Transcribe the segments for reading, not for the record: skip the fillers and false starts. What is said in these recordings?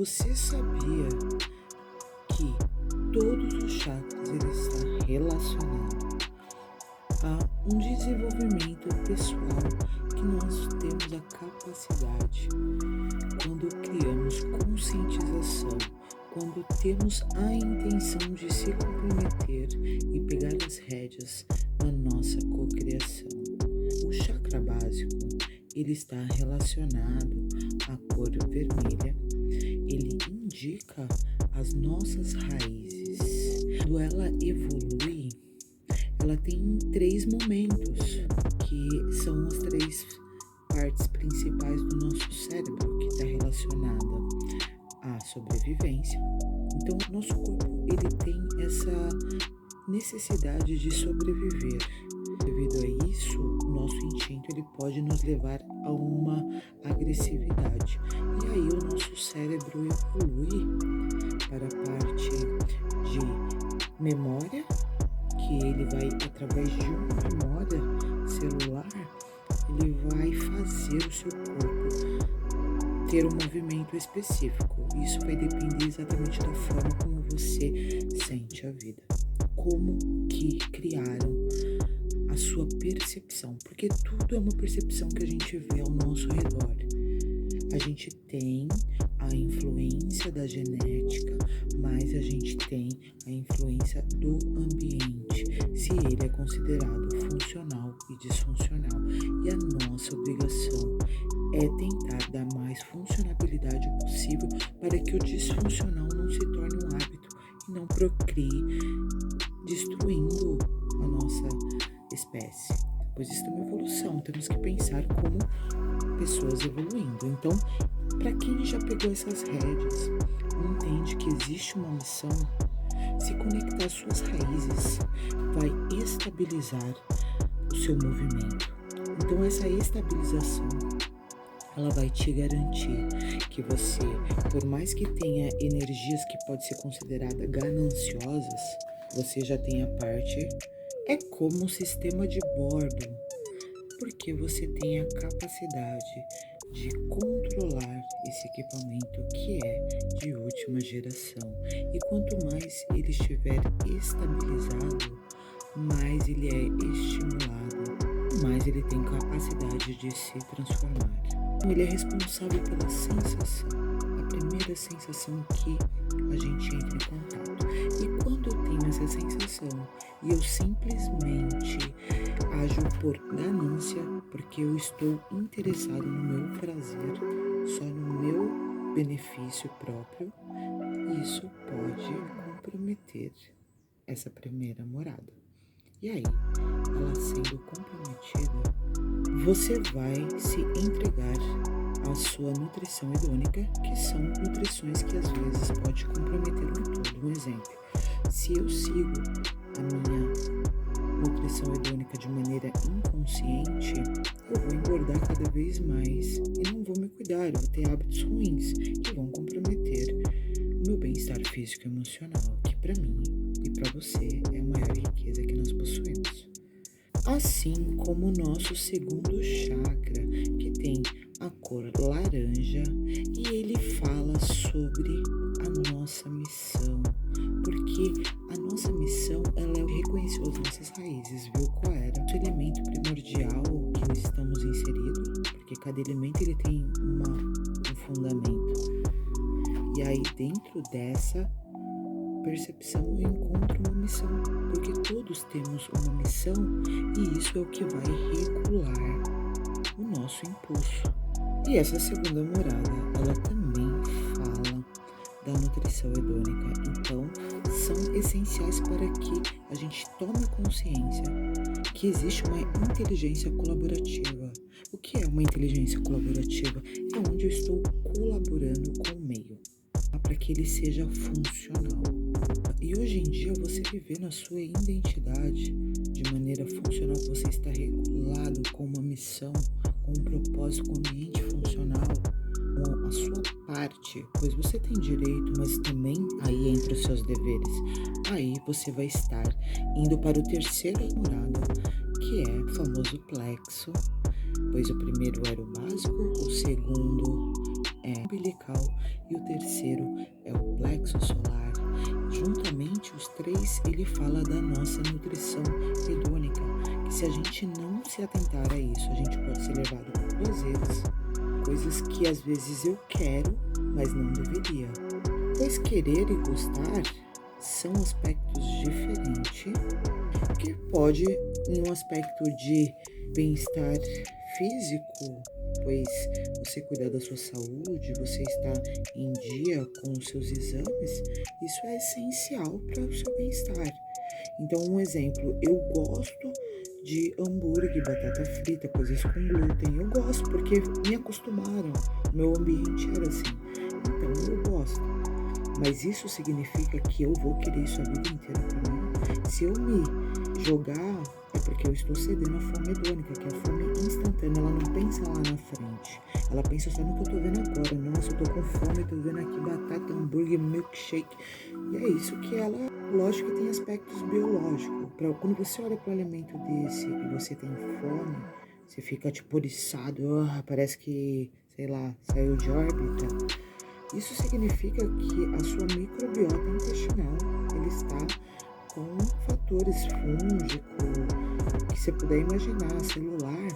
Você sabia que todos os chakras ele está relacionado a um desenvolvimento pessoal que nós temos a capacidade quando criamos conscientização, quando temos a intenção de se comprometer e pegar as rédeas na nossa cocriação. O chakra básico, ele está relacionado à cor vermelha, ele indica as nossas raízes. Quando ela evolui, ela tem 3 momentos, que são as 3 partes principais do nosso cérebro, que está relacionada à sobrevivência. Então, o nosso corpo ele tem essa necessidade de sobreviver. Devido a isso, o nosso instinto ele pode nos levar a uma agressividade. E aí o nosso cérebro evolui para a parte de memória, que ele vai, através de uma memória celular, ele vai fazer o seu corpo ter um movimento específico. Isso vai depender exatamente da forma como você sente a vida. Como que criaram a sua percepção, porque tudo é uma percepção que a gente vê ao nosso redor. A gente tem a influência da genética, mas a gente tem a influência do ambiente, se ele é considerado funcional e disfuncional. E a nossa obrigação é tentar dar mais funcionalidade possível para que o disfuncional não se torne um hábito e não procrie, destruindo a nossa espécie, pois isso é uma evolução, temos que pensar como pessoas evoluindo. Então, para quem já pegou essas rédeas, entende que existe uma missão, se conectar às suas raízes vai estabilizar o seu movimento. Então, essa estabilização ela vai te garantir que você, por mais que tenha energias que podem ser consideradas gananciosas, você já tem a parte. É como um sistema de bordo, porque você tem a capacidade de controlar esse equipamento que é de última geração. E quanto mais ele estiver estabilizado, mais ele é estimulado, mais ele tem capacidade de se transformar. Ele é responsável pela sensação, a primeira sensação que a gente entra em contato. E quando eu tenho essa sensação e eu simplesmente ajo por ganância, porque eu estou interessado no meu prazer, só no meu benefício próprio, isso pode comprometer essa primeira morada. E aí, ela sendo comprometida, você vai se entregar à sua nutrição hedônica, que são nutrições que às vezes pode comprometer um todo. Um exemplo, se eu sigo a minha nutrição hedônica de maneira inconsciente, eu vou engordar cada vez mais e não vou me cuidar, eu vou ter hábitos ruins que vão comprometer o meu bem-estar físico e emocional, que para mim e para você é a maior riqueza que nós possuímos. Assim como o nosso segundo chakra, que tem a cor laranja, e ele fala sobre a nossa missão, porque a nossa missão ela é reconhecer as nossas raízes, viu qual era o elemento primordial que estamos inseridos, porque cada elemento ele tem um fundamento. E aí dentro dessa percepção eu encontro uma missão, porque todos temos uma missão e isso é o que vai regular o nosso impulso. E essa segunda morada, ela também fala da nutrição hedônica, então são essenciais para que a gente tome consciência que existe uma inteligência colaborativa. O que é uma inteligência colaborativa? É onde eu estou colaborando com o meio, para que ele seja funcional. E hoje em dia você viver na sua identidade de maneira funcional, você está regulado com uma missão, com um propósito, com um ambiente funcional, com a sua parte, pois você tem direito, mas também aí entra os seus deveres. Aí você vai estar indo para o terceiro morada, que é o famoso plexo, pois o primeiro era o básico, o segundo é umbilical e o terceiro é o plexo solar. Juntamente, os três, ele fala da nossa nutrição hedônica, que se a gente não se atentar a isso, a gente pode ser levado por prazeres, coisas que às vezes eu quero, mas não deveria. Pois querer e gostar são aspectos diferentes, que pode, em um aspecto de bem-estar físico, pois você cuidar da sua saúde, você está em dia com os seus exames, isso é essencial para o seu bem-estar. Então, um exemplo, eu gosto de hambúrguer, batata frita, coisas com glúten. Eu gosto porque me acostumaram, meu ambiente era assim. Então, eu gosto. Mas isso significa que eu vou querer isso a vida inteira para mim? Se eu me jogar, é porque eu estou cedendo à fome hedônica, que é a fome instantânea. Ela não pensa lá na frente. Ela pensa só no que eu tô vendo agora. Nossa, eu tô com fome, tô vendo aqui batata, hambúrguer, milkshake. E é isso que ela, lógico que tem aspectos biológicos. Quando você olha para um alimento desse e você tem fome, você fica tipo oriçado, parece que, sei lá, saiu de órbita. Isso significa que a sua microbiota intestinal, ele está com fatores fúngicos, que você puder imaginar, celular,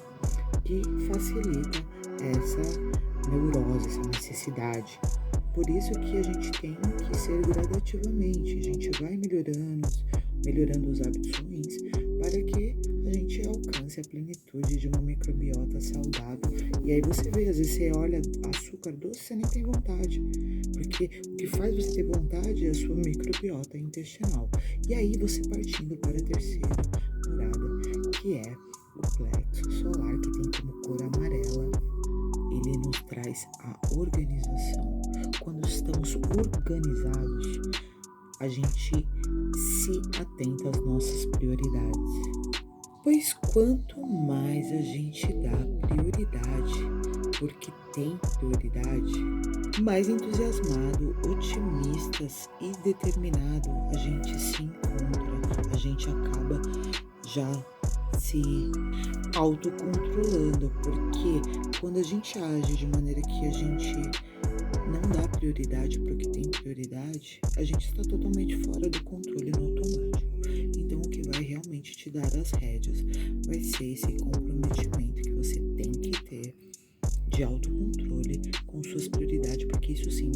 que facilita essa neurose, essa necessidade. Por isso que a gente tem que ser gradativamente, a gente vai melhorando os hábitos ruins, para que a gente alcance a plenitude de uma microbiota saudável. E aí você vê, às vezes você olha açúcar doce, você nem tem vontade, porque o que faz você ter vontade é a sua microbiota intestinal. E aí você partindo para a terceira morada, que é o plexo solar, que tem como cor amarela, ele nos traz a organização. Quando estamos organizados, a gente se atenta às nossas prioridades. Pois quanto mais a gente dá prioridade, porque tem prioridade, mais entusiasmado, otimistas e determinado a gente se encontra, a gente acaba já se autocontrolando, porque quando a gente age de maneira que a gente não dá prioridade para o que tem prioridade, a gente está totalmente fora do controle no automático. Então, o que vai realmente te dar as rédeas vai ser esse comprometimento que você tem que ter de autocontrole com suas prioridades, porque isso sim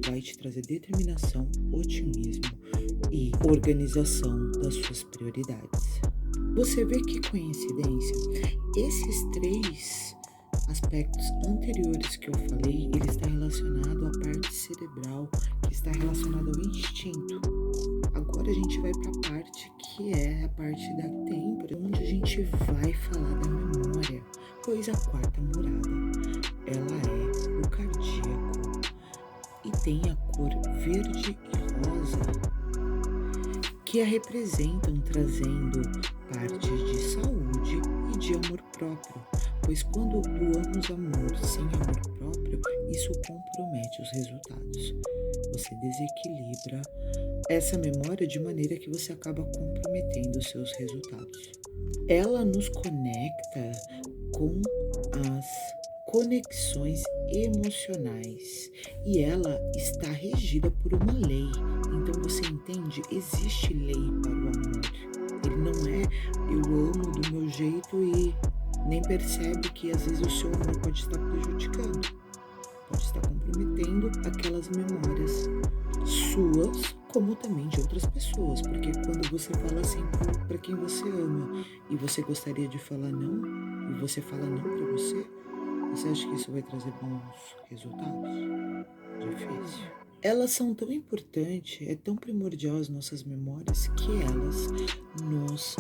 vai te trazer determinação, otimismo e organização das suas prioridades. Você vê que coincidência? Esses três aspectos anteriores que eu falei, ele está relacionado à parte cerebral, que está relacionado ao instinto. Agora a gente vai para a parte que é a parte da têmpora, onde a gente vai falar da memória, pois a quarta morada, ela é o cardíaco e tem a cor verde e rosa, que a representam trazendo partes de saúde e de amor próprio, pois quando doamos amor sem amor próprio, isso compromete os resultados. Você desequilibra essa memória de maneira que você acaba comprometendo os seus resultados. Ela nos conecta com as conexões emocionais e ela está regida por uma lei. Então você entende? Existe lei para o amor. Ele não é eu amo do meu jeito e nem percebe que às vezes o seu amor pode estar prejudicando, pode estar comprometendo aquelas memórias suas, como também de outras pessoas, porque quando você fala assim para quem você ama e você gostaria de falar não, e você fala não para você acha que isso vai trazer bons resultados? Difícil. Elas são tão importantes, é tão primordial as nossas memórias, que elas nos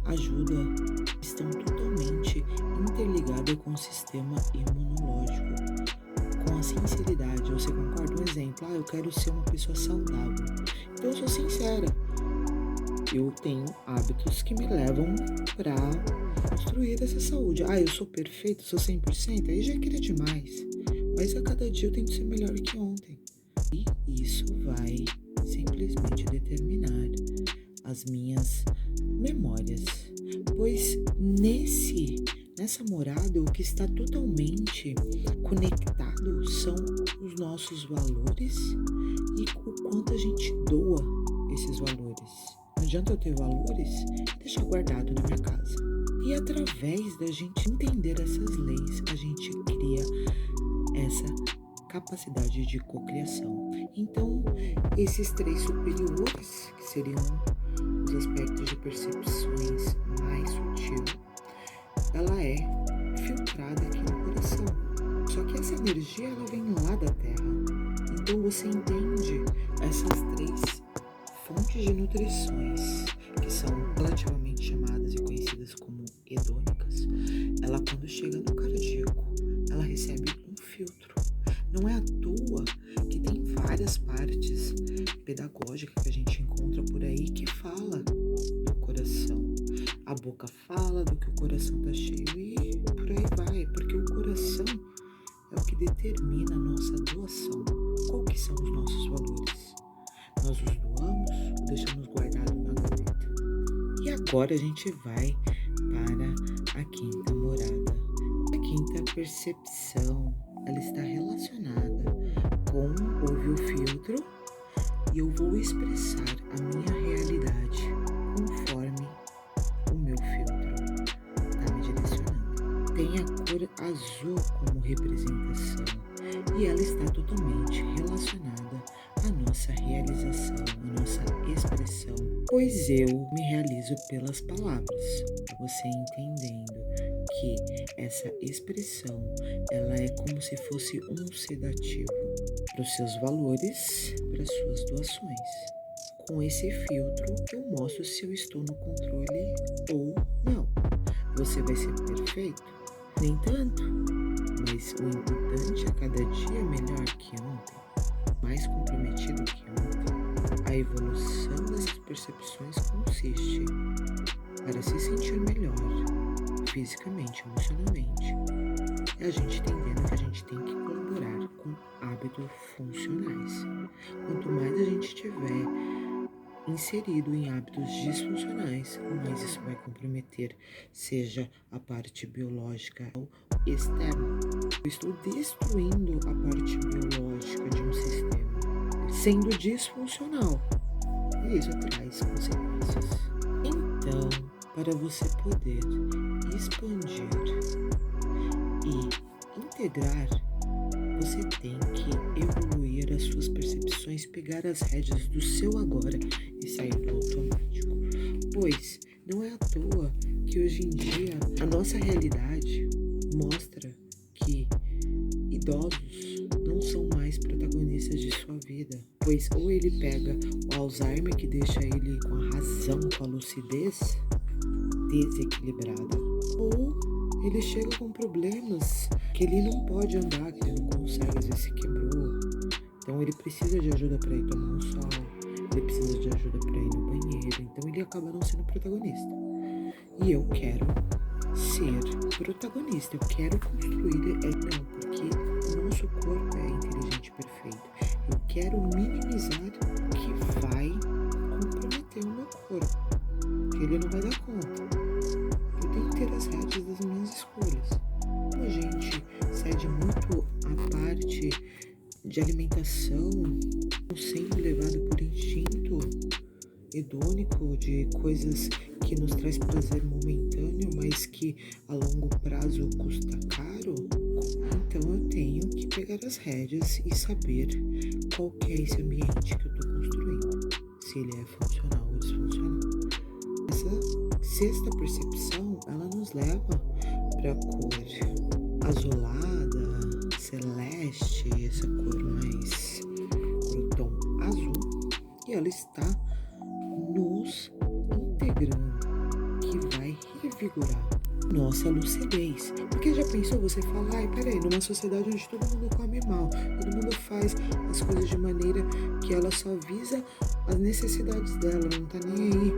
ajudam, estão totalmente interligadas com o sistema imunológico, com a sinceridade. Você concorda? Um exemplo, eu quero ser uma pessoa saudável, então eu sou sincera. Eu tenho hábitos que me levam para construir essa saúde. Eu sou perfeito, sou 100%, aí já é querer demais. Mas a cada dia eu tento ser melhor que ontem. E isso vai simplesmente determinar as minhas memórias. Pois Nessa morada, o que está totalmente conectado são os nossos valores e o quanto a gente doa esses valores. Não adianta eu ter valores e deixar guardado na minha casa. E através da gente entender essas leis, a gente cria essa capacidade de cocriação. Então, esses 3 superiores, que seriam os aspectos de percepções mais sutil, ela é filtrada aqui no coração. Só que essa energia, ela vem lá da Terra. Então, você entende essas 3 fontes de nutrições, que são relativamente chamadas e conhecidas como hedônicas. Ela, quando chega no cardíaco, ela recebe um filtro. Não é à toa que tem várias partes pedagógicas que a gente encontra por aí que fala do coração. A boca fala do que o coração tá cheio e por aí vai, porque o coração é o que determina a nossa doação. Qual que são os nossos valores? Nós os doamos ou deixamos guardado na gaveta? E agora a gente vai para a 5ª morada. A 5ª percepção, ela está relacionada com ouvir o filtro e eu vou expressar a minha realidade conforme o meu filtro está me direcionando. Tem a cor azul como representação e ela está totalmente relacionada à nossa realização, à nossa expressão, pois eu me realizo pelas palavras. Você entendendo que essa expressão, ela é como se fosse um sedativo para os seus valores, para as suas doações. Com esse filtro, eu mostro se eu estou no controle ou não. Você vai ser perfeito? Nem tanto, mas o importante é cada dia melhor que ontem, mais comprometido que ontem. A evolução dessas percepções consiste para se sentir melhor, fisicamente, emocionalmente. É a gente entendendo que a gente tem que colaborar com hábitos funcionais. Quanto mais a gente tiver inserido em hábitos disfuncionais, mais isso vai comprometer, seja a parte biológica ou externa. Eu estou destruindo a parte biológica de um sistema, sendo disfuncional, e isso traz consequências. Então, para você poder expandir e integrar, você tem que evoluir as suas percepções, pegar as rédeas do seu agora e sair do automático. Pois não é à toa que hoje em dia a nossa realidade mostra que idosos não são mais protagonistas de sua vida, pois ou ele pega o Alzheimer, que deixa ele com a razão, com a lucidez desequilibrada, ou ele chega com problemas que ele não pode andar, que ele não consegue, às vezes se quebrou. Então ele precisa de ajuda para ir tomar um sol, ele precisa de ajuda para ir no banheiro, então ele acaba não sendo protagonista. E eu quero ser protagonista, eu quero construir, não, porque o nosso corpo é inteligente e perfeito. Eu quero minimizar o que vai comprometer o meu corpo, porque ele não vai dar conta. Eu tenho que ter as rédeas das minhas escolhas. Como a gente cede muito à parte de alimentação, sempre levado por instinto hedônico, de coisas que nos traz prazer momentâneo, mas que a longo prazo custa caro, então eu tenho que pegar as rédeas e saber qual que é esse ambiente que eu estou construindo, se ele é funcional ou disfuncional. Essa 6ª percepção, ela nos leva para a cor azulada, celeste, essa cor mais pro tom azul, e ela está nos integrando, que vai revigorar nossa lucidez. Porque já pensou você falar, ai, peraí, numa sociedade onde todo mundo come mal, todo mundo faz as coisas de maneira que ela só visa as necessidades dela, não tá nem aí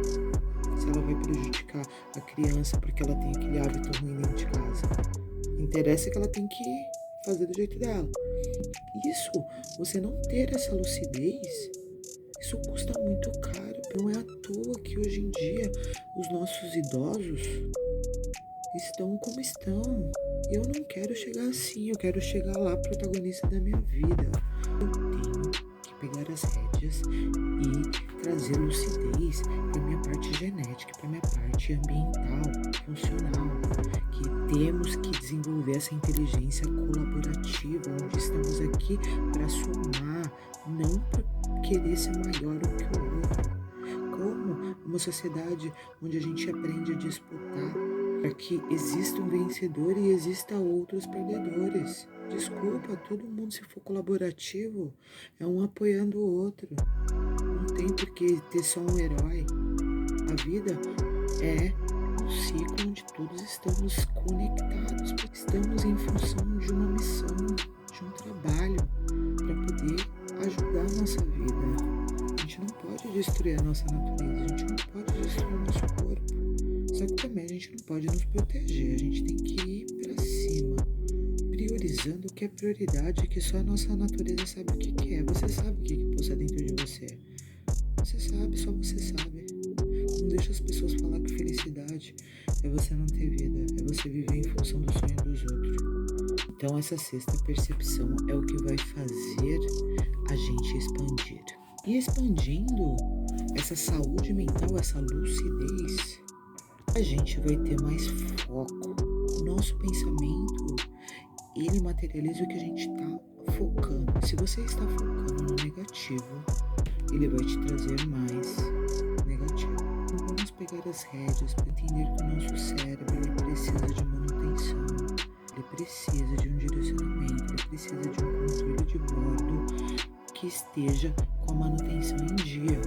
se ela vai prejudicar a criança porque ela tem aquele hábito ruim dentro de casa. Interessa que ela tem que fazer do jeito dela. Isso, você não ter essa lucidez, isso custa muito caro. Não é à toa que hoje em dia os nossos idosos estão como estão. E eu não quero chegar assim, eu quero chegar lá, protagonista da minha vida. Eu tenho que pegar as rédeas e trazer lucidez para minha parte genética, para minha parte ambiental, funcional, que temos que desenvolver essa inteligência colaborativa, onde estamos aqui para somar, não para querer ser maior do que o outro. Como uma sociedade onde a gente aprende a disputar para que exista um vencedor e exista outros perdedores. Desculpa, todo mundo, se for colaborativo, é um apoiando o outro. Não tem por que ter só um herói. A vida é um ciclo onde todos estamos conectados, porque estamos em função de uma missão, de um trabalho, para poder ajudar a nossa vida. A gente não pode destruir a nossa natureza, a gente não pode destruir o nosso corpo. Só que também a gente não pode nos proteger, a gente tem que ir para cima, priorizando o que é prioridade, que só a nossa natureza sabe o que é. Você sabe o que pulsa dentro de você. Você sabe, só você sabe. Não deixa as pessoas falar que felicidade é você não ter vida, é você viver em função do sonho dos outros. Então essa sexta percepção é o que vai fazer a gente expandir. E expandindo essa saúde mental, essa lucidez, a gente vai ter mais foco. O nosso pensamento, ele materializa o que a gente está focando. Se você está focando no negativo, ele vai te trazer mais negativo. Então vamos pegar as rédeas para entender que o nosso cérebro, ele precisa de manutenção, ele precisa de um direcionamento, ele precisa de um controle de bordo que esteja com a manutenção em dia.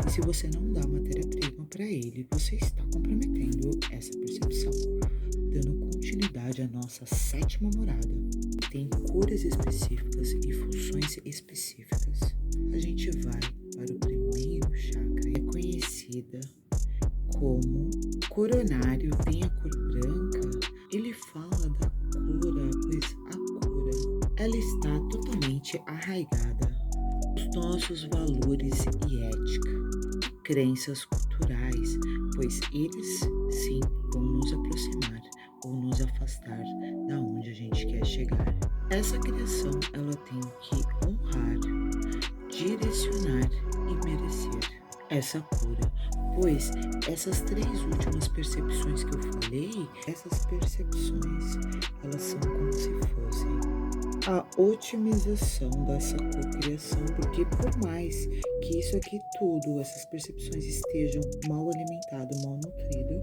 E se você não dá matéria-prima para ele, você está comprometendo essa percepção, dando continuidade à nossa sétima morada. Tem cores específicas e funções específicas. A gente vai para o primeiro chakra, é conhecida como coronário, tem a cor branca. Ele fala da cura, pois a cura, ela está totalmente arraigada nos nossos valores e ética, crenças culturais, pois eles sim vão nos aproximar ou nos afastar da onde a gente quer chegar. Essa criação, ela tem que honrar, direcionar e merecer essa cura, pois essas três últimas percepções que eu falei, essas percepções, elas são como se fossem a otimização dessa cocriação, porque por mais que isso aqui tudo, essas percepções estejam mal alimentadas, mal nutridas,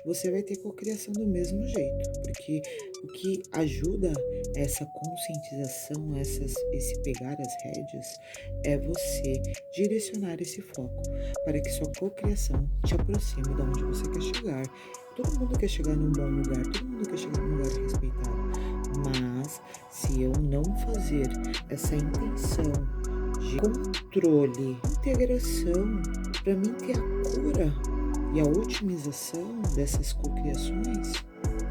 você vai ter cocriação do mesmo jeito, porque o que ajuda essa conscientização, esse pegar as rédeas, é você direcionar esse foco para que sua cocriação te aproxime de onde você quer chegar. Todo mundo quer chegar num bom lugar, todo mundo quer chegar num lugar respeitado, mas se eu não fazer essa intenção de controle, integração, para mim ter a cura e a otimização dessas cocriações,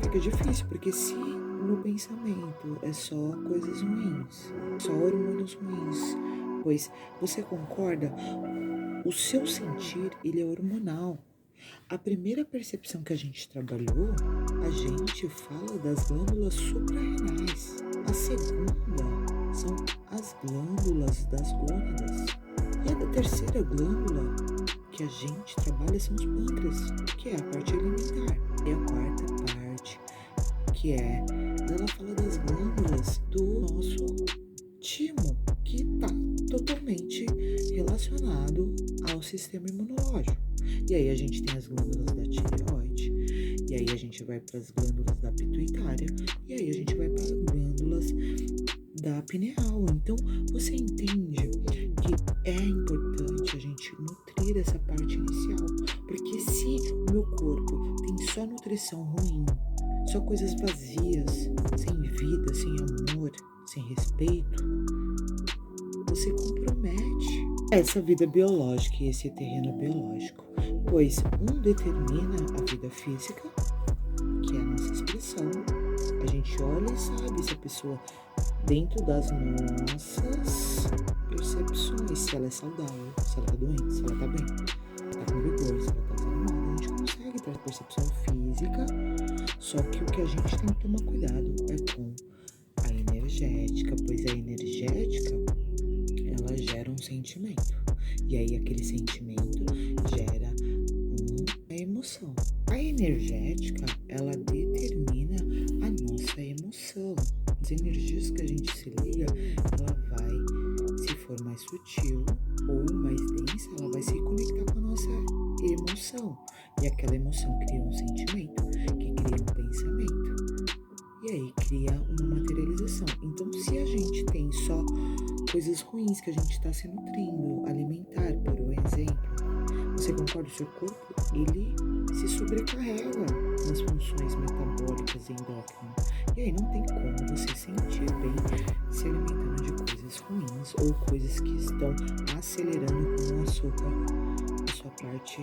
fica difícil, porque se no pensamento é só coisas ruins, só hormônios ruins, pois você concorda, o seu sentir, ele é hormonal. A primeira percepção que a gente trabalhou, a gente fala das glândulas suprarrenais. A segunda são as glândulas das gônadas. E a terceira glândula que a gente trabalha são os pâncreas, que é a parte alimentar. E a quarta parte, que ela fala das glândulas do nosso timo, que está totalmente relacionado ao sistema imunológico. E aí a gente tem as glândulas da tireoide, e aí a gente vai para as glândulas da pituitária, e aí a gente vai para as glândulas da pineal. Então você entende que é importante a gente nutrir essa parte inicial, porque se o meu corpo tem só nutrição ruim, só coisas vazias, sem vida, sem amor, sem respeito, você compromete essa vida biológica e esse terreno biológico, pois um determina a vida física, que é a nossa expressão. A gente olha e sabe se a pessoa, dentro das nossas percepções, se ela é saudável, se ela tá doente, se ela tá bem, se ela tá com vigor, se ela tá desanimada, a gente consegue tratar percepção física, só que o que a gente tem que tomar cuidado é com a energética, pois a energética, ela gera um sentimento, e aí aquele sentimento gera uma emoção. A energética, ela determina a nossa emoção. As energias que a gente se liga, ela vai, se for mais sutil ou mais densa, ela vai se conectar com a nossa emoção. E aquela emoção cria um sentimento, que cria um pensamento. E aí cria uma materialização. Então, se a gente tem só coisas ruins que a gente está se nutrindo, alimentar, por exemplo, você concorda? O seu corpo, ele se sobrecarrega nas funções metabólicas e endócrinas. E aí não tem como você sentir bem se alimentando de coisas ruins ou coisas que estão acelerando com o açúcar a sua parte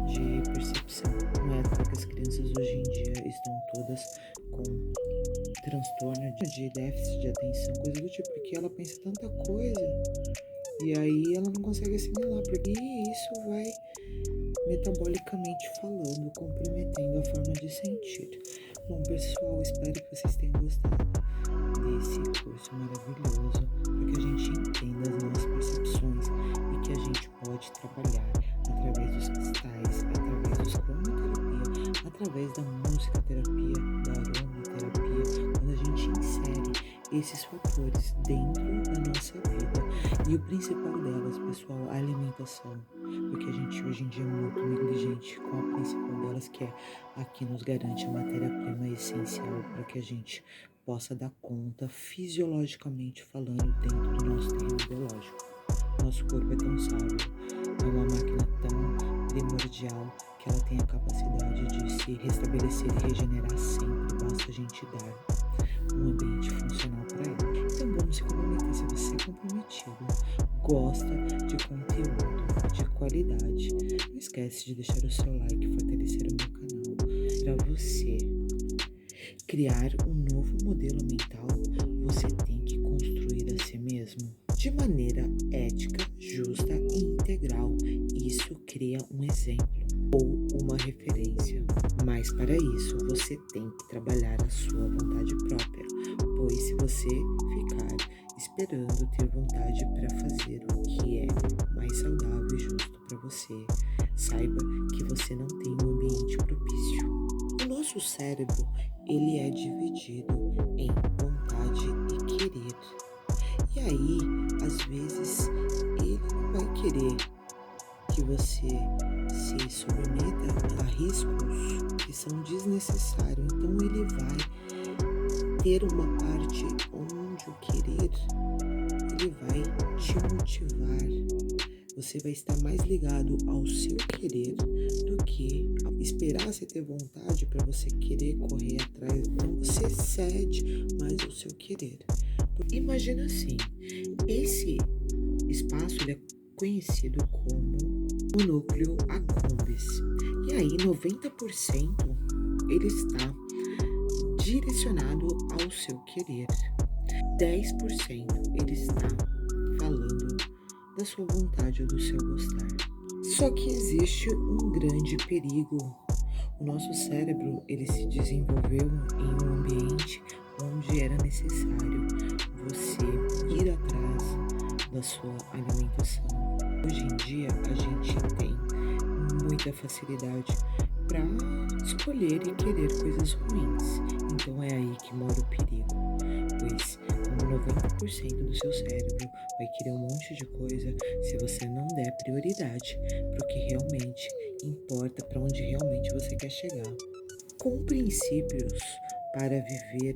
de percepção. Não é porque as crianças hoje em dia estão todas com transtorno de déficit de atenção, coisa do tipo, porque ela pensa tanta coisa e aí ela não consegue assimilar, porque isso vai metabolicamente falando, comprometendo a forma de sentir. Bom, pessoal, espero que vocês tenham gostado desse curso maravilhoso, para que a gente entenda as nossas percepções e que a gente pode trabalhar através dos cristais, através dos cromoterapia, através da musicoterapia, da aromaterapia, quando a gente insere esses fatores dentro da nossa vida. E o principal delas, pessoal, a alimentação, porque a gente hoje em dia é muito negligente com a principal delas, que é a que nos garante a matéria-prima essencial para que a gente possa dar conta, fisiologicamente falando, dentro do nosso terreno biológico. Nosso corpo é tão sábio, é uma máquina tão primordial que ela tem a capacidade de se restabelecer e regenerar sempre, basta a gente dar um ambiente funcional para ela. Então vamos se comprometer. Se você é comprometido, gosta de conteúdo de qualidade, não esquece de deixar o seu like e fortalecer o meu canal. Para você criar um novo modelo mental, você tem que construir a si mesmo de maneira ética, justa e integral. Isso cria um exemplo ou uma referência. Mas para isso você tem que trabalhar a sua vontade própria, pois se você ficar esperando ter vontade para fazer o que é mais saudável e justo para você, saiba que você não tem um ambiente propício. O nosso cérebro, ele é dividido em vontade e querer. E aí, às vezes, ele não vai querer que você se submeta a riscos que são desnecessários. Então, ele vai ter uma parte onde o querer, ele vai te motivar. Você vai estar mais ligado ao seu querer do que esperar você ter vontade para você querer correr atrás. Então você cede mais ao seu querer. Imagina assim, esse espaço ele é conhecido como o núcleo accumbens. E aí 90% ele está direcionado ao seu querer. 10% ele está falando da sua vontade ou do seu gostar. Só que existe um grande perigo. O nosso cérebro, ele se desenvolveu em um ambiente onde era necessário você ir atrás da sua alimentação. Hoje em dia, a gente tem muita facilidade para escolher e querer coisas ruins. Então é aí que mora o perigo, pois como 90% do seu cérebro vai querer um monte de coisa, se você não der prioridade para o que realmente importa, para onde realmente você quer chegar. Com princípios para viver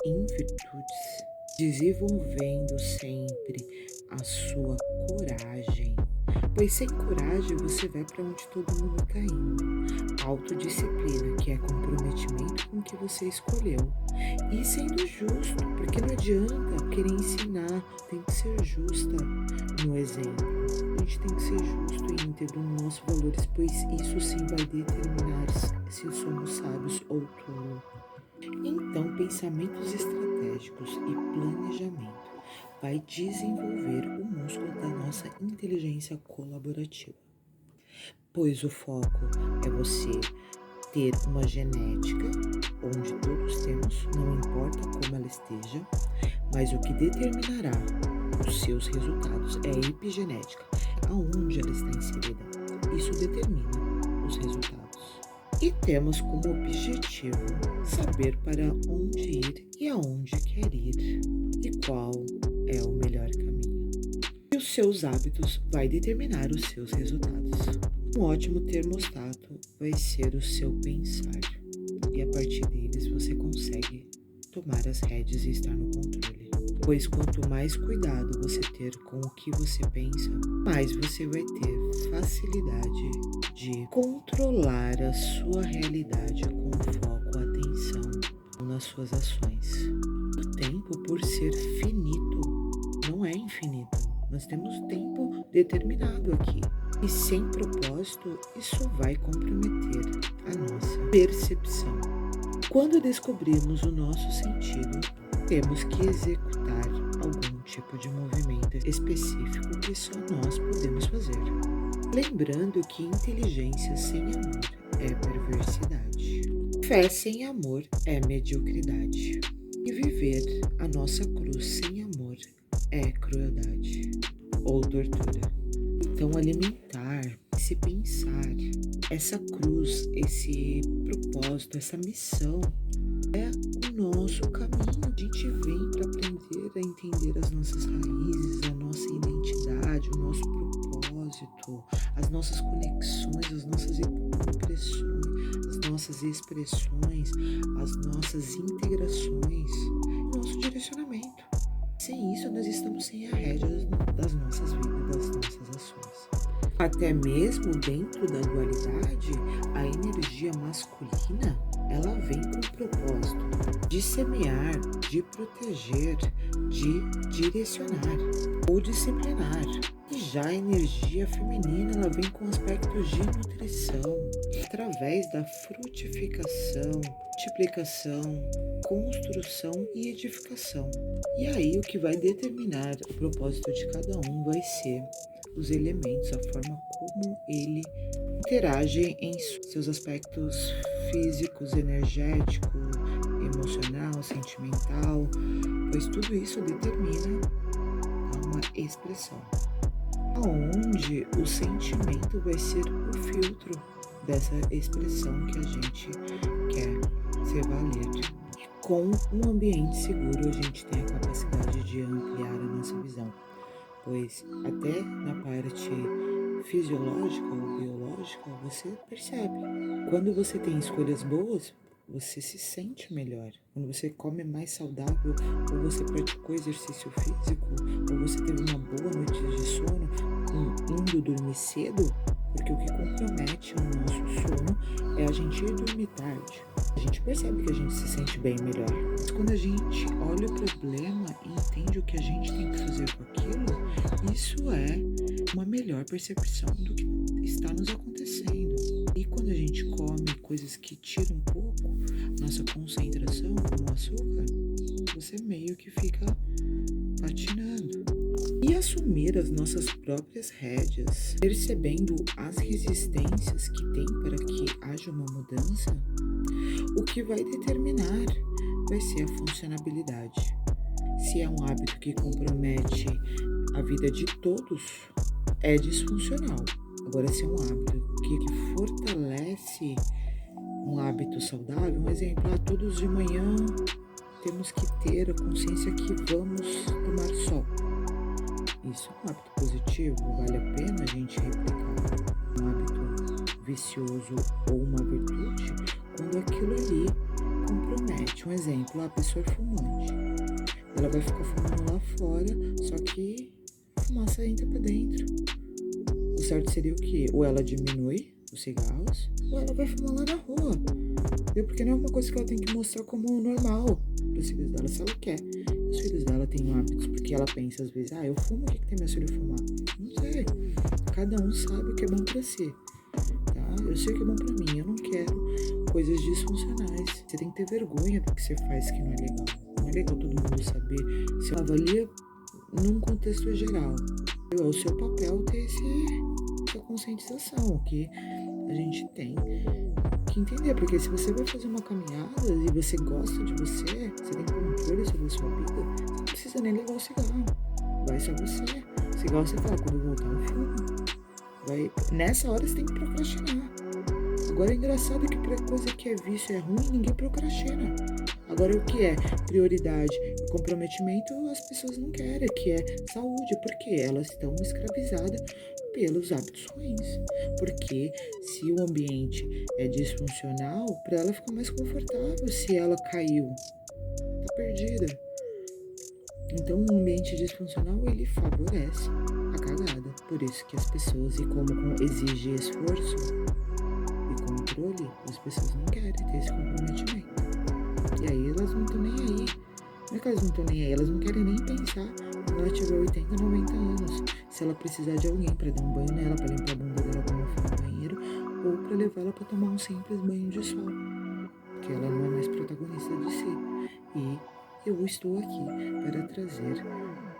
em virtudes, desenvolvendo sempre a sua coragem, pois sem coragem você vai para onde todo mundo está indo. Autodisciplina, que é comprometimento com o que você escolheu. E sendo justo, porque não adianta querer ensinar, tem que ser justa no exemplo. A gente tem que ser justo e íntegro nos nossos valores, pois isso sim vai determinar se somos sábios ou tolos. Então, pensamentos estratégicos e planejamento vai desenvolver o músculo da nossa inteligência colaborativa, pois o foco é você ter uma genética, onde todos temos, não importa como ela esteja, mas o que determinará os seus resultados é a epigenética, aonde ela está inserida. Isso determina os resultados. E temos como objetivo saber para onde ir e aonde quer ir e qual é o melhor caminho. E os seus hábitos vai determinar os seus resultados. Um ótimo termostato vai ser o seu pensar. E a partir deles você consegue tomar as rédeas e estar no controle. Pois quanto mais cuidado você ter com o que você pensa, mais você vai ter facilidade de controlar a sua realidade com foco, atenção nas suas ações. O tempo, por ser finito, não é infinito. Nós temos tempo determinado aqui. E sem propósito, isso vai comprometer a nossa percepção. Quando descobrimos o nosso sentido, temos que executar algum tipo de movimento específico que só nós podemos fazer. Lembrando que inteligência sem amor é perversidade. Fé sem amor é mediocridade. E viver a nossa cruz sem amor é crueldade ou tortura. Então, alimentar, esse pensar, essa cruz, esse propósito, essa missão é o nosso caminho. A gente vem para aprender a entender as nossas raízes, a nossa identidade, o nosso propósito, as nossas conexões, as nossas impressões, as nossas expressões, as nossas integrações, o nosso direcionamento. Sem isso, nós estamos sem a rédea das nossas vidas, das nossas ações. Até mesmo dentro da dualidade, a energia masculina, ela vem com o propósito de semear, de proteger, de direcionar ou disciplinar. E já a energia feminina, ela vem com aspectos de nutrição, através da frutificação, multiplicação, construção e edificação. E aí o que vai determinar o propósito de cada um vai ser os elementos, a forma como ele interage em seus aspectos físicos, energético, emocional, sentimental, pois tudo isso determina uma expressão, onde o sentimento vai ser o filtro dessa expressão que a gente quer ser valer. Com um ambiente seguro, a gente tem a capacidade de ampliar a nossa visão, pois até na parte fisiológica ou biológica, você percebe. Quando você tem escolhas boas, você se sente melhor. Quando você come mais saudável, ou você praticou exercício físico, ou você teve uma boa noite de sono, indo dormir cedo, porque o que compromete o nosso sono é a gente ir dormir tarde. A gente percebe que a gente se sente bem melhor. Mas quando a gente olha o problema e entende o que a gente tem que fazer com aquilo, isso é uma melhor percepção do que está nos acontecendo. E quando a gente come coisas que tiram um pouco nossa concentração, como o açúcar, você meio que fica patinando. E assumir as nossas próprias rédeas, percebendo as resistências que tem para que haja uma mudança, o que vai determinar vai ser a funcionabilidade. Se é um hábito que compromete a vida de todos, é disfuncional. Agora, se é um hábito que fortalece um hábito saudável, um exemplo, todos de manhã temos que ter a consciência que vamos tomar sol. Isso é um hábito positivo, vale a pena a gente replicar um hábito vicioso ou uma virtude quando aquilo ali compromete. Um exemplo, a pessoa é fumante. Ela vai ficar fumando lá fora, só que a fumaça entra pra dentro. O certo seria o quê? Ou ela diminui os cigarros, ou ela vai fumar lá na rua. Porque não é uma coisa que ela tem que mostrar como normal para os filhos dela, se ela quer. Os filhos dela têm hábitos, porque ela pensa às vezes, eu fumo, o que tem meus filhos fumar? Não sei. Cada um sabe o que é bom pra si. Tá? Eu sei o que é bom pra mim, eu não quero coisas disfuncionais. Você tem que ter vergonha do que você faz que não é legal. Não é legal todo mundo saber. Você avalia num contexto geral. É o seu papel ter essa conscientização, que a gente tem que entender, porque se você vai fazer uma caminhada e você gosta de você tem controle sobre a sua vida, você não precisa nem levar o cigarro. Vai só você. Cigarro você fala, quando voltar eu fumo. Nessa hora você tem que procrastinar. Agora é engraçado que pra coisa que é vício é ruim, ninguém procrastina. Agora o que é prioridade e comprometimento, as pessoas não querem, que é saúde, porque elas estão escravizadas pelos hábitos ruins. Porque se o ambiente é disfuncional, para ela fica mais confortável. Se ela caiu, tá perdida. Então, um ambiente disfuncional, ele favorece a cagada. Por isso que as pessoas, e como exige esforço e controle, as pessoas não querem ter esse comprometimento. E aí elas não estão nem aí. Não é que elas não estão nem aí, elas não querem nem pensar quando ela tiver 80, 90 anos. Se ela precisar de alguém para dar um banho nela, para limpar a bunda dela quando ela for no banheiro, ou para levar ela para tomar um simples banho de sol. Porque ela não é mais protagonista de si. E eu estou aqui para trazer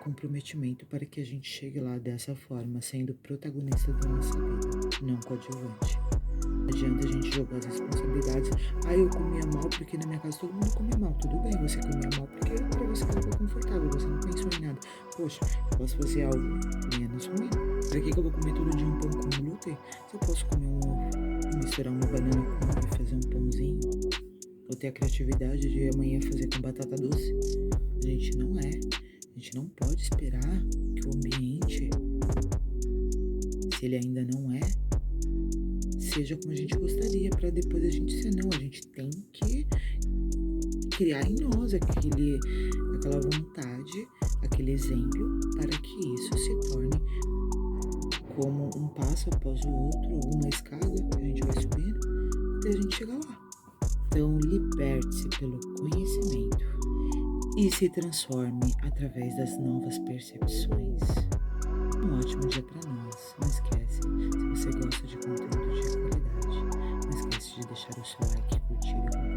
comprometimento para que a gente chegue lá dessa forma, sendo protagonista da nossa vida, não coadjuvante. Não adianta a gente jogar as responsabilidades. Eu comia mal porque na minha casa todo mundo comia mal. Tudo bem, você comia mal porque pra você estava confortável, você não pensou em nada. Poxa, eu posso fazer algo menos ruim. Pra que eu vou comer todo dia um pão com glúten? Se eu posso comer um ovo, misturar uma banana com ovo e fazer um pãozinho, ou ter a criatividade de amanhã fazer com batata doce. A gente não pode esperar que o ambiente, se ele ainda não é, seja como a gente gostaria, para depois a gente ser. Não, a gente tem que criar em nós aquela vontade, aquele exemplo, para que isso se torne como um passo após o outro, ou uma escada que a gente vai subindo até a gente chegar lá. Então, liberte-se pelo conhecimento e se transforme através das novas percepções. Um ótimo dia para nós. Não esquece, se você gosta de conteúdo de qualidade, não esquece de deixar o seu like, curtir e compartilhar.